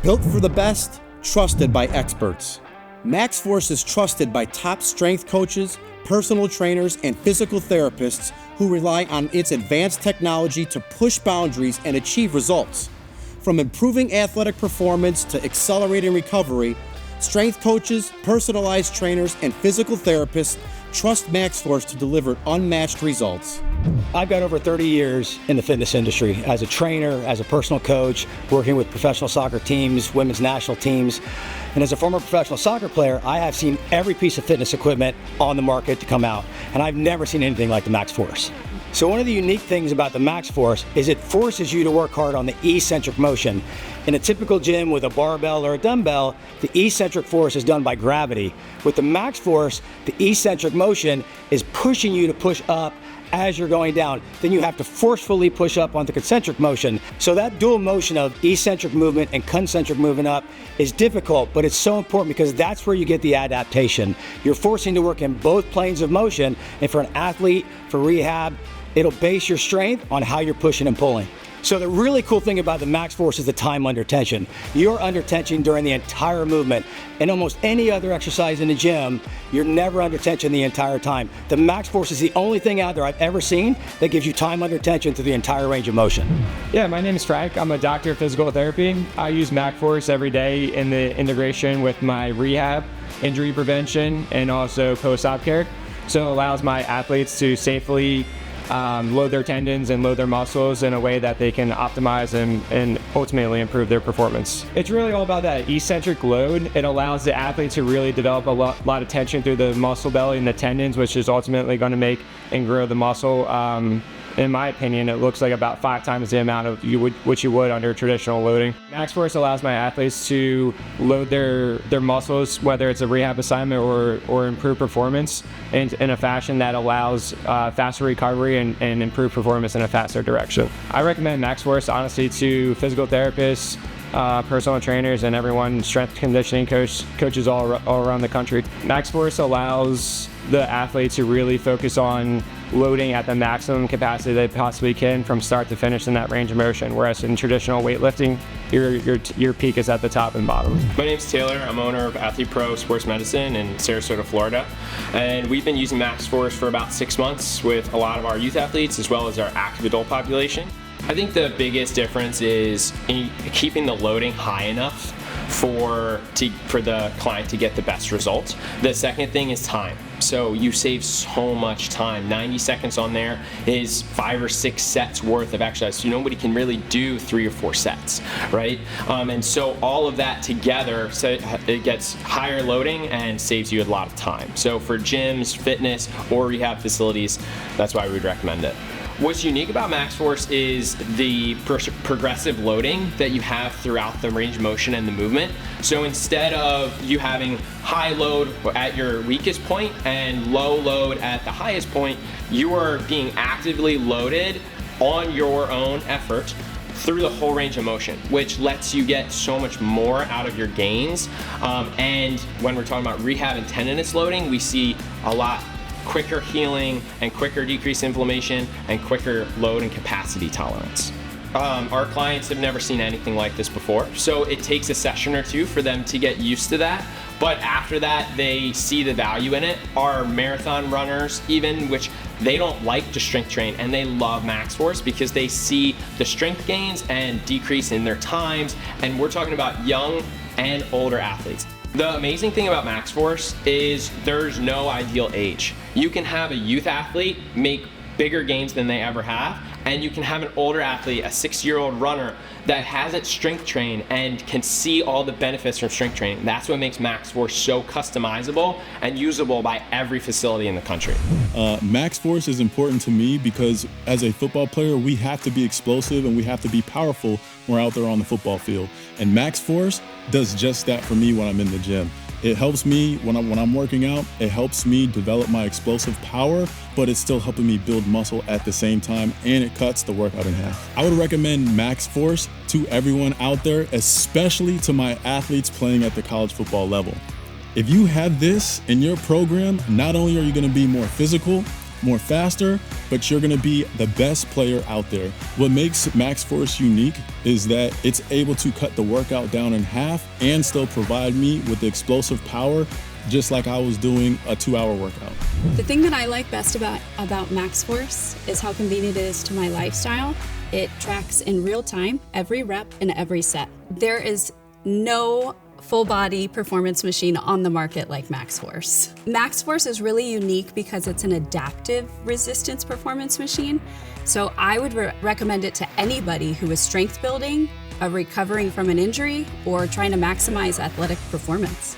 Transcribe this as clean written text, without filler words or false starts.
Built for the best, trusted by experts. MaXXX-Force is trusted by top strength coaches, personal trainers, and physical therapists who rely on its advanced technology to push boundaries and achieve results. From improving athletic performance to accelerating recovery, strength coaches, personalized trainers, and physical therapists trust MaXXX-Force to deliver unmatched results. I've got over 30 years in the fitness industry as a trainer, as a personal coach, working with professional soccer teams, women's national teams. And as a former professional soccer player, I have seen every piece of fitness equipment on the market to come out, and I've never seen anything like the MaXXX-Force. So one of the unique things about the MaXXX-Force is it forces you to work hard on the eccentric motion. In a typical gym with a barbell or a dumbbell, the eccentric force is done by gravity. With the MaXXX-Force, the eccentric motion is pushing you to push up as you're going down. Then you have to forcefully push up on the concentric motion. So that dual motion of eccentric movement and concentric movement up is difficult, but it's so important because that's where you get the adaptation. You're forcing to work in both planes of motion, and for an athlete, for rehab, it'll base your strength on how you're pushing and pulling. So the really cool thing about the MaXXX-Force is the time under tension. You're under tension during the entire movement. In almost any other exercise in the gym, you're never under tension the entire time. The MaXXX-Force is the only thing out there I've ever seen that gives you time under tension through the entire range of motion. Yeah, my name is Frank. I'm a doctor of physical therapy. I use MaXXX-Force every day in the integration with my rehab, injury prevention, and also post-op care. So it allows my athletes to safely load their tendons and load their muscles in a way that they can optimize and ultimately improve their performance. It's really all about that eccentric load. It allows the athlete to really develop a lot of tension through the muscle belly and the tendons, which is ultimately going to make and grow the muscle. In my opinion, it looks like about 5 times the amount of which you would under traditional loading. MaXXX-Force allows my athletes to load their muscles, whether it's a rehab assignment or improve performance in a fashion that allows faster recovery and improved performance in a faster direction. I recommend MaXXX-Force honestly to physical therapists, personal trainers, and everyone, strength conditioning coaches all around the country. MaXXX-Force allows the athletes to really focus on loading at the maximum capacity they possibly can from start to finish in that range of motion, whereas in traditional weightlifting, your peak is at the top and bottom. My name's Taylor. I'm owner of Athlete Pro Sports Medicine in Sarasota, Florida, and we've been using MaXXX-Force for about 6 months with a lot of our youth athletes as well as our active adult population. I think the biggest difference is in keeping the loading high enough for the client to get the best results. The second thing is time. So you save so much time. 90 seconds on there is 5 or 6 sets worth of exercise. So nobody can really do 3 or 4 sets, right? And so all of that together, so it gets higher loading and saves you a lot of time. So for gyms, fitness, or rehab facilities, that's why we would recommend it. What's unique about MaXXX-Force is the progressive loading that you have throughout the range of motion and the movement. So instead of you having high load at your weakest point and low load at the highest point, you are being actively loaded on your own effort through the whole range of motion, which lets you get so much more out of your gains. And when we're talking about rehab and tendinous loading, we see a lot quicker healing and quicker decreased inflammation and quicker load and capacity tolerance. Our clients have never seen anything like this before, so it takes a session or 2 for them to get used to that, but after that they see the value in it. Our marathon runners even, which they don't like to strength train, and they love MaXXX-Force because they see the strength gains and decrease in their times, and we're talking about young and older athletes. The amazing thing about MaXXX-Force is there's no ideal age. You can have a youth athlete make bigger gains than they ever have, and you can have an older athlete, a 6-year-old runner that hasn't strength trained and can see all the benefits from strength training. That's what makes MaXXX-Force so customizable and usable by every facility in the country. MaXXX-Force is important to me because as a football player, we have to be explosive and we have to be powerful when we're out there on the football field. And MaXXX-Force does just that for me when I'm in the gym. It helps me when I'm working out. It helps me develop my explosive power, but it's still helping me build muscle at the same time, and it cuts the workout in half. I would recommend MaXXX-Force to everyone out there, especially to my athletes playing at the college football level. If you have this in your program, not only are you going to be more physical, more faster, but you're gonna be the best player out there. What makes MaXXX-Force unique is that it's able to cut the workout down in half and still provide me with the explosive power just like I was doing a 2-hour workout. The thing that I like best about MaXXX-Force is how convenient it is to my lifestyle. It tracks in real time every rep and every set. There is no full body performance machine on the market like MaXXX-Force. MaXXX-Force is really unique because it's an adaptive resistance performance machine. So I would recommend it to anybody who is strength building, recovering from an injury, or trying to maximize athletic performance.